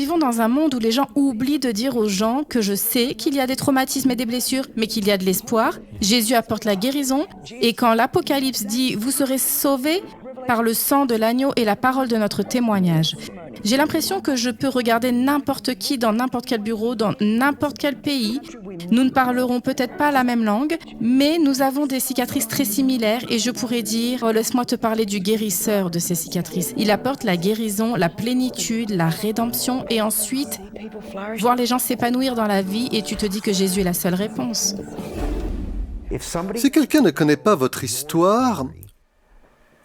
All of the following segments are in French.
vivons dans un monde où les gens oublient de dire aux gens que je sais qu'il y a des traumatismes et des blessures, mais qu'il y a de l'espoir. Jésus apporte la guérison. Et quand l'Apocalypse dit « Vous serez sauvés par le sang de l'agneau et la parole de notre témoignage », j'ai l'impression que je peux regarder n'importe qui dans n'importe quel bureau, dans n'importe quel pays. Nous ne parlerons peut-être pas la même langue, mais nous avons des cicatrices très similaires et je pourrais dire, oh, laisse-moi te parler du guérisseur de ces cicatrices. Il apporte la guérison, la plénitude, la rédemption et ensuite voir les gens s'épanouir dans la vie et tu te dis que Jésus est la seule réponse. Si quelqu'un ne connaît pas votre histoire,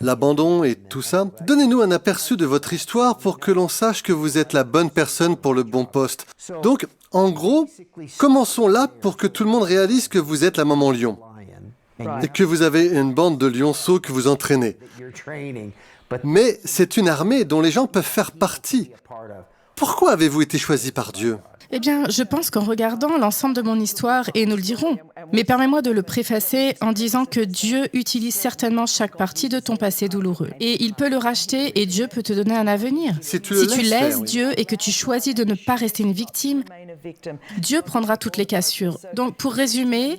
l'abandon et tout ça, donnez-nous un aperçu de votre histoire pour que l'on sache que vous êtes la bonne personne pour le bon poste. Donc, en gros, commençons là pour que tout le monde réalise que vous êtes la maman lion et que vous avez une bande de lionceaux que vous entraînez. Mais c'est une armée dont les gens peuvent faire partie. Pourquoi avez-vous été choisi par Dieu ? Eh bien, je pense qu'en regardant l'ensemble de mon histoire, et nous le dirons, mais permets-moi de le préfacer en disant que Dieu utilise certainement chaque partie de ton passé douloureux. Et il peut le racheter et Dieu peut te donner un avenir. Si tu laisses Dieu et que tu choisis de ne pas rester une victime, Dieu prendra toutes les cassures. Donc, pour résumer,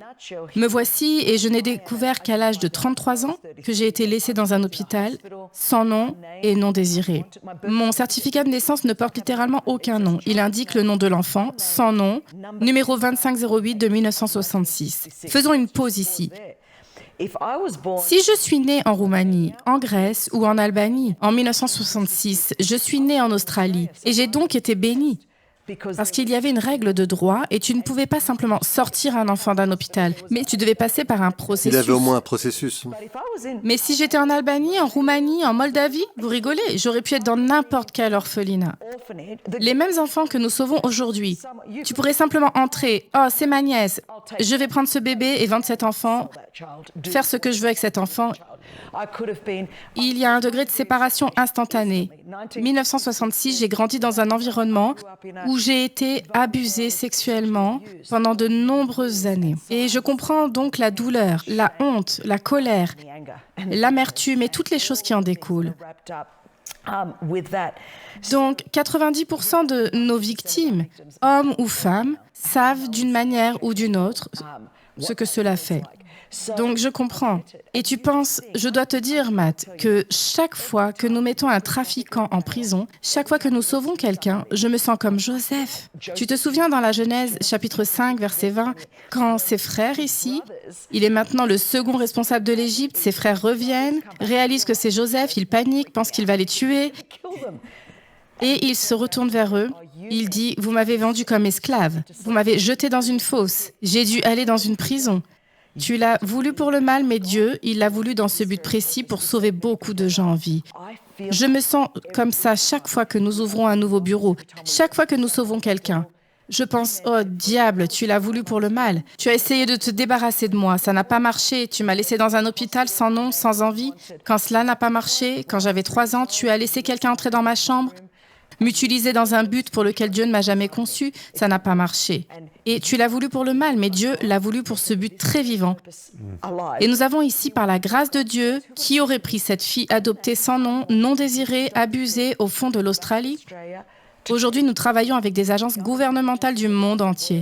me voici et je n'ai découvert qu'à l'âge de 33 ans que j'ai été laissée dans un hôpital sans nom et non désiré. Mon certificat de naissance ne porte littéralement aucun nom. Il indique le nom de l'enfant, sans nom, numéro 2508 de 1966. Faisons une pause ici. Si je suis née en Roumanie, en Grèce ou en Albanie en 1966, je suis née en Australie et j'ai donc été bénie. Parce qu'il y avait une règle de droit et tu ne pouvais pas simplement sortir un enfant d'un hôpital, mais tu devais passer par un processus. Il avait au moins un processus. Mais si j'étais en Albanie, en Roumanie, en Moldavie, vous rigolez, j'aurais pu être dans n'importe quel orphelinat. Les mêmes enfants que nous sauvons aujourd'hui. Tu pourrais simplement entrer, « Oh, c'est ma nièce, je vais prendre ce bébé et 27 enfants, faire ce que je veux avec cet enfant. » Il y a un degré de séparation instantané. 1966, j'ai grandi dans un environnement où j'ai été abusée sexuellement pendant de nombreuses années. Et je comprends donc la douleur, la honte, la colère, l'amertume et toutes les choses qui en découlent. Donc, 90% de nos victimes, hommes ou femmes, savent d'une manière ou d'une autre ce que cela fait. Donc, je comprends. Et tu penses, je dois te dire, Matt, que chaque fois que nous mettons un trafiquant en prison, chaque fois que nous sauvons quelqu'un, je me sens comme Joseph. Tu te souviens dans la Genèse, chapitre 5, verset 20, quand ses frères ici, il est maintenant le second responsable de l'Égypte, ses frères reviennent, réalisent que c'est Joseph, ils paniquent, pensent qu'il va les tuer, et il se retourne vers eux. Il dit, « Vous m'avez vendu comme esclave, vous m'avez jeté dans une fosse, j'ai dû aller dans une prison. » Tu l'as voulu pour le mal, mais Dieu, il l'a voulu dans ce but précis pour sauver beaucoup de gens en vie. Je me sens comme ça chaque fois que nous ouvrons un nouveau bureau, chaque fois que nous sauvons quelqu'un. Je pense, oh diable, tu l'as voulu pour le mal. Tu as essayé de te débarrasser de moi, ça n'a pas marché. Tu m'as laissé dans un hôpital sans nom, sans envie. Quand cela n'a pas marché, quand j'avais 3 ans, tu as laissé quelqu'un entrer dans ma chambre, m'utiliser dans un but pour lequel Dieu ne m'a jamais conçu, ça n'a pas marché. Et tu l'as voulu pour le mal, mais Dieu l'a voulu pour ce but très vivant. Et nous avons ici, par la grâce de Dieu, qui aurait pris cette fille adoptée sans nom, non désirée, abusée au fond de l'Australie. Aujourd'hui, nous travaillons avec des agences gouvernementales du monde entier.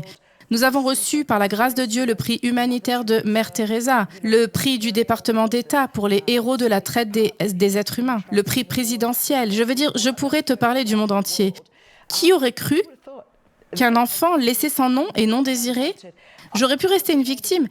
Nous avons reçu, par la grâce de Dieu, le prix humanitaire de Mère Teresa, le prix du département d'État pour les héros de la traite des êtres humains, le prix présidentiel. Je veux dire, je pourrais te parler du monde entier. Qui aurait cru qu'un enfant laissé sans nom et non désiré, j'aurais pu rester une victime.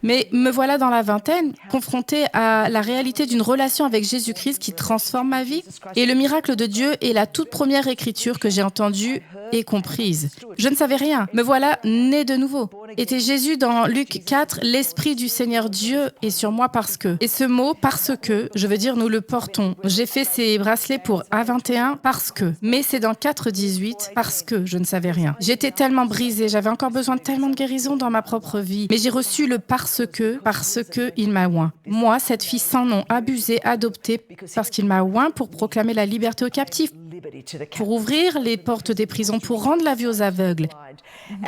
Mais me voilà dans la vingtaine, confrontée à la réalité d'une relation avec Jésus-Christ qui transforme ma vie. Et le miracle de Dieu est la toute première écriture que j'ai entendue et comprise. Je ne savais rien. Me voilà née de nouveau. Était Jésus dans Luc 4, « L'Esprit du Seigneur Dieu est sur moi parce que ». Et ce mot « parce que », je veux dire, nous le portons. J'ai fait ces bracelets pour A21 parce que. Mais c'est dans 4,18 parce que je ne savais rien. J'étais tellement brisée, j'avais encore besoin de tellement de guérison dans ma propre vie. Mais j'ai reçu le parce que il m'a oint. Moi, cette fille sans nom, abusée, adoptée, parce qu'il m'a oint pour proclamer la liberté aux captifs, pour ouvrir les portes des prisons, pour rendre la vue aux aveugles.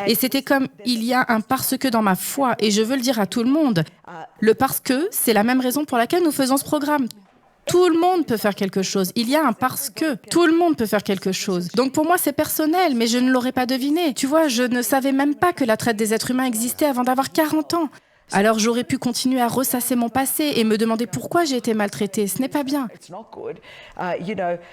Et c'était comme, il y a un parce que dans ma foi, et je veux le dire à tout le monde. Le parce que, c'est la même raison pour laquelle nous faisons ce programme. Tout le monde peut faire quelque chose. Il y a un parce que. Tout le monde peut faire quelque chose. Donc pour moi, c'est personnel, mais je ne l'aurais pas deviné. Tu vois, je ne savais même pas que la traite des êtres humains existait avant d'avoir 40 ans. Alors j'aurais pu continuer à ressasser mon passé et me demander pourquoi j'ai été maltraitée. Ce n'est pas bien.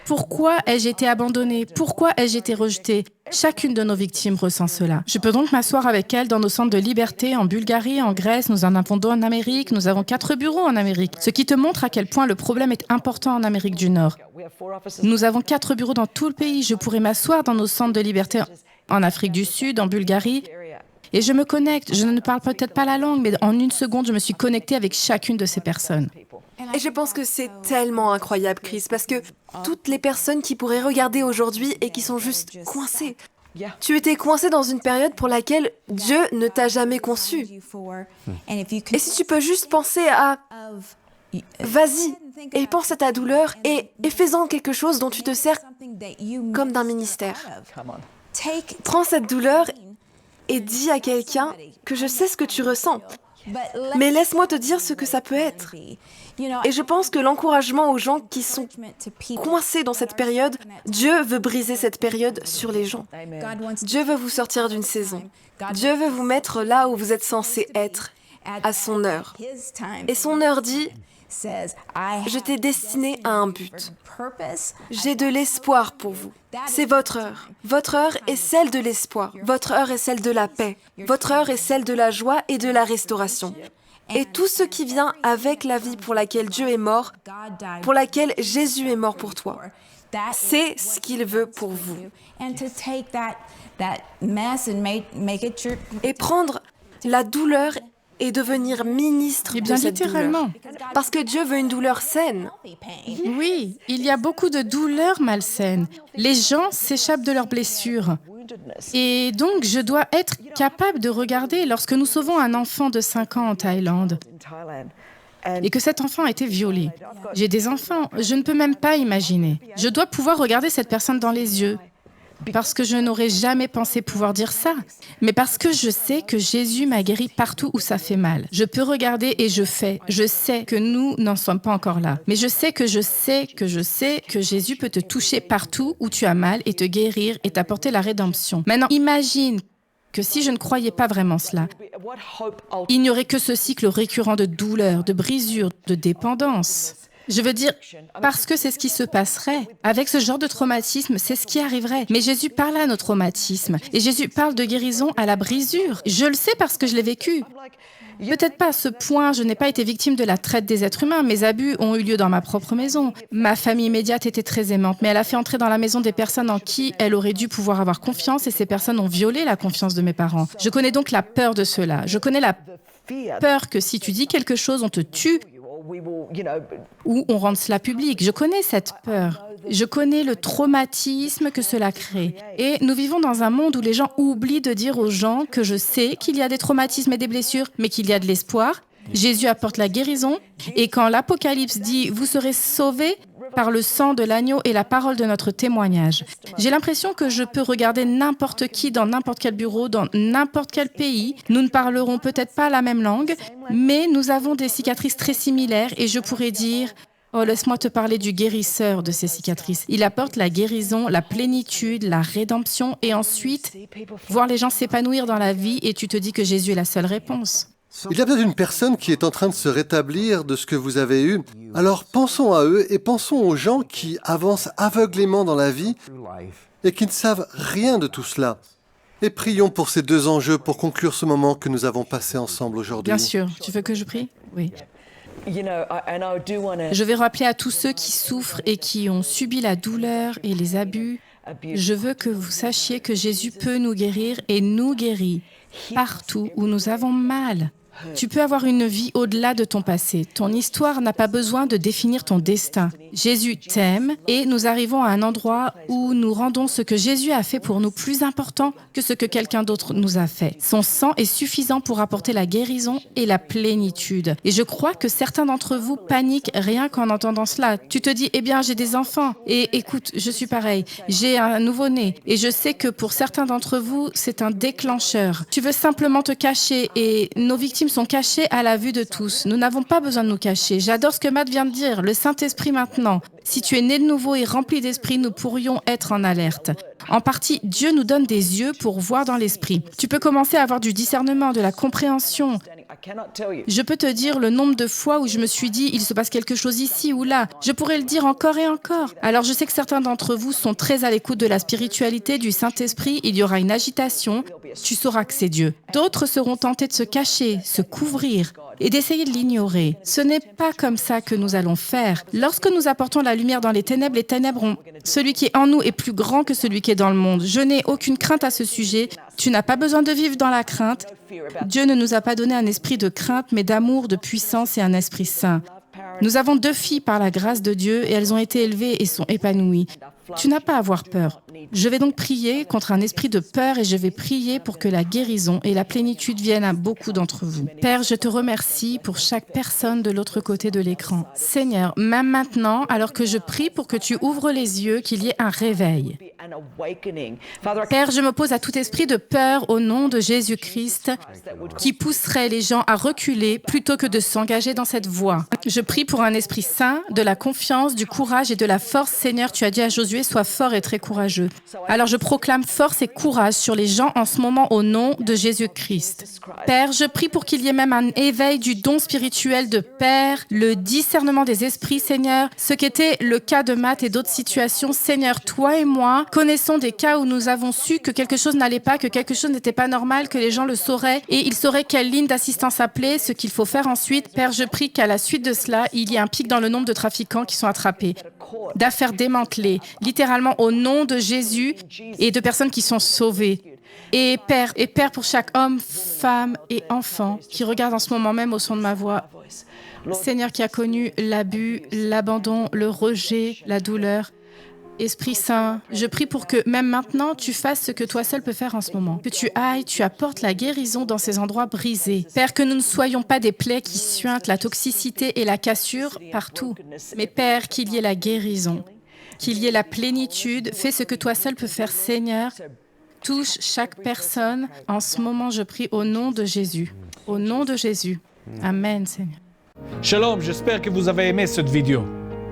Pourquoi ai-je été abandonnée? Pourquoi ai-je été rejetée? Chacune de nos victimes ressent cela. Je peux donc m'asseoir avec elles dans nos centres de liberté en Bulgarie, en Grèce, nous en avons deux en Amérique, nous avons 4 bureaux en Amérique, ce qui te montre à quel point le problème est important en Amérique du Nord. Nous avons 4 bureaux dans tout le pays. Je pourrais m'asseoir dans nos centres de liberté en Afrique du Sud, en Bulgarie. Et je me connecte, je ne parle peut-être pas la langue, mais en une seconde, je me suis connectée avec chacune de ces personnes. Et je pense que c'est tellement incroyable, Chris, parce que toutes les personnes qui pourraient regarder aujourd'hui et qui sont juste coincées. Tu étais coincé dans une période pour laquelle Dieu ne t'a jamais conçu. Et si tu peux juste penser à... Vas-y, et pense à ta douleur et fais-en quelque chose dont tu te sers comme d'un ministère. Prends cette douleur et dis à quelqu'un que je sais ce que tu ressens, mais laisse-moi te dire ce que ça peut être. Et je pense que l'encouragement aux gens qui sont coincés dans cette période, Dieu veut briser cette période sur les gens. Dieu veut vous sortir d'une saison. Dieu veut vous mettre là où vous êtes censé être, à son heure. Et son heure dit, je t'ai destiné à un but. J'ai de l'espoir pour vous. C'est votre heure. Votre heure est celle de l'espoir. Votre heure est celle de la paix. Votre heure est celle de la joie et de la restauration. Et tout ce qui vient avec la vie pour laquelle Dieu est mort, pour laquelle Jésus est mort pour toi, c'est ce qu'il veut pour vous. Et prendre la douleur et devenir ministre de cette littéralement. douleur. Parce que Dieu veut une douleur saine. Oui, il y a beaucoup de douleurs malsaines. Les gens s'échappent de leurs blessures. Et donc, je dois être capable de regarder lorsque nous sauvons un enfant de 5 ans en Thaïlande et que cet enfant a été violé. J'ai des enfants, je ne peux même pas imaginer. Je dois pouvoir regarder cette personne dans les yeux. Parce que je n'aurais jamais pensé pouvoir dire ça, mais parce que je sais que Jésus m'a guéri partout où ça fait mal. Je peux regarder et je fais. Je sais que nous n'en sommes pas encore là, mais je sais que Jésus peut te toucher partout où tu as mal et te guérir et t'apporter la rédemption. Maintenant, imagine que si je ne croyais pas vraiment cela, il n'y aurait que ce cycle récurrent de douleur, de brisure, de dépendance. Je veux dire, parce que c'est ce qui se passerait. Avec ce genre de traumatisme, c'est ce qui arriverait. Mais Jésus parle à nos traumatismes. Et Jésus parle de guérison à la brisure. Je le sais parce que je l'ai vécu. Peut-être pas à ce point, je n'ai pas été victime de la traite des êtres humains. Mes abus ont eu lieu dans ma propre maison. Ma famille immédiate était très aimante, mais elle a fait entrer dans la maison des personnes en qui elle aurait dû pouvoir avoir confiance et ces personnes ont violé la confiance de mes parents. Je connais donc la peur de cela. Je connais la peur que si tu dis quelque chose, on te tue ou on rende cela public. Je connais cette peur. Je connais le traumatisme que cela crée. Et nous vivons dans un monde où les gens oublient de dire aux gens que je sais qu'il y a des traumatismes et des blessures, mais qu'il y a de l'espoir. Jésus apporte la guérison. Et quand l'Apocalypse dit « Vous serez sauvés », par le sang de l'agneau et la parole de notre témoignage. J'ai l'impression que je peux regarder n'importe qui dans n'importe quel bureau, dans n'importe quel pays. Nous ne parlerons peut-être pas la même langue, mais nous avons des cicatrices très similaires et je pourrais dire « Oh, laisse-moi te parler du guérisseur de ces cicatrices. Il apporte la guérison, la plénitude, la rédemption et ensuite voir les gens s'épanouir dans la vie et tu te dis que Jésus est la seule réponse. » Il y a peut-être une personne qui est en train de se rétablir de ce que vous avez eu. Alors pensons à eux et pensons aux gens qui avancent aveuglément dans la vie et qui ne savent rien de tout cela. Et prions pour ces 2 enjeux pour conclure ce moment que nous avons passé ensemble aujourd'hui. Bien sûr. Tu veux que je prie? Oui. Je vais rappeler à tous ceux qui souffrent et qui ont subi la douleur et les abus. Je veux que vous sachiez que Jésus peut nous guérir et nous guérit partout où nous avons mal. Tu peux avoir une vie au-delà de ton passé. Ton histoire n'a pas besoin de définir ton destin. Jésus t'aime et nous arrivons à un endroit où nous rendons ce que Jésus a fait pour nous plus important que ce que quelqu'un d'autre nous a fait. Son sang est suffisant pour apporter la guérison et la plénitude. Et je crois que certains d'entre vous paniquent rien qu'en entendant cela. Tu te dis, eh bien, j'ai des enfants. Et écoute, je suis pareil. J'ai un nouveau-né. Et je sais que pour certains d'entre vous, c'est un déclencheur. Tu veux simplement te cacher et nos victimes victimes sont cachées à la vue de tous. Nous n'avons pas besoin de nous cacher. J'adore ce que Matt vient de dire, le Saint-Esprit maintenant. Si tu es né de nouveau et rempli d'esprit, nous pourrions être en alerte. En partie, Dieu nous donne des yeux pour voir dans l'esprit. Tu peux commencer à avoir du discernement, de la compréhension. Je peux te dire le nombre de fois où je me suis dit, il se passe quelque chose ici ou là. Je pourrais le dire encore et encore. Alors je sais que certains d'entre vous sont très à l'écoute de la spiritualité, du Saint-Esprit. Il y aura une agitation. Tu sauras que c'est Dieu. D'autres seront tentés de se cacher, se couvrir et d'essayer de l'ignorer. Ce n'est pas comme ça que nous allons faire. Lorsque nous apportons la lumière dans les ténèbres ont... Celui qui est en nous est plus grand que celui qui est dans le monde. Je n'ai aucune crainte à ce sujet. Tu n'as pas besoin de vivre dans la crainte. Dieu ne nous a pas donné un esprit de crainte, mais d'amour, de puissance et un esprit saint. Nous avons 2 filles par la grâce de Dieu et elles ont été élevées et sont épanouies. Tu n'as pas à avoir peur. Je vais donc prier contre un esprit de peur et je vais prier pour que la guérison et la plénitude viennent à beaucoup d'entre vous. Père, je te remercie pour chaque personne de l'autre côté de l'écran. Seigneur, même maintenant, alors que je prie pour que tu ouvres les yeux, qu'il y ait un réveil. Père, je m'oppose à tout esprit de peur au nom de Jésus-Christ qui pousserait les gens à reculer plutôt que de s'engager dans cette voie. Je prie pour un esprit saint, de la confiance, du courage et de la force. Seigneur, tu as dit à Josué, sois fort et très courageux. Alors je proclame force et courage sur les gens en ce moment au nom de Jésus-Christ. Père, je prie pour qu'il y ait même un éveil du don spirituel de Père, le discernement des esprits, Seigneur, ce qu'était le cas de Matt et d'autres situations. Seigneur, toi et moi connaissons des cas où nous avons su que quelque chose n'allait pas, que quelque chose n'était pas normal, que les gens le sauraient et ils sauraient quelle ligne d'assistance appeler, ce qu'il faut faire ensuite. Père, je prie qu'à la suite de cela, il y ait un pic dans le nombre de trafiquants qui sont attrapés, d'affaires démantelées, littéralement au nom de Jésus et de personnes qui sont sauvées. Et Père pour chaque homme, femme et enfant qui regarde en ce moment même au son de ma voix, Seigneur qui a connu l'abus, l'abandon, le rejet, la douleur. Esprit Saint, je prie pour que même maintenant, tu fasses ce que toi seul peux faire en ce moment. Que tu ailles, tu apportes la guérison dans ces endroits brisés. Père, que nous ne soyons pas des plaies qui suintent la toxicité et la cassure partout. Mais Père, qu'il y ait la guérison, qu'il y ait la plénitude. Fais ce que toi seul peux faire, Seigneur. Touche chaque personne. En ce moment, je prie au nom de Jésus. Au nom de Jésus. Amen, Seigneur. Shalom, j'espère que vous avez aimé cette vidéo.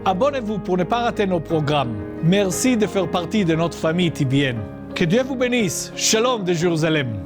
Abonnez-vous pour ne pas rater nos programmes. Merci de faire partie de notre famille TBN. Que Dieu vous bénisse. Shalom de Jérusalem.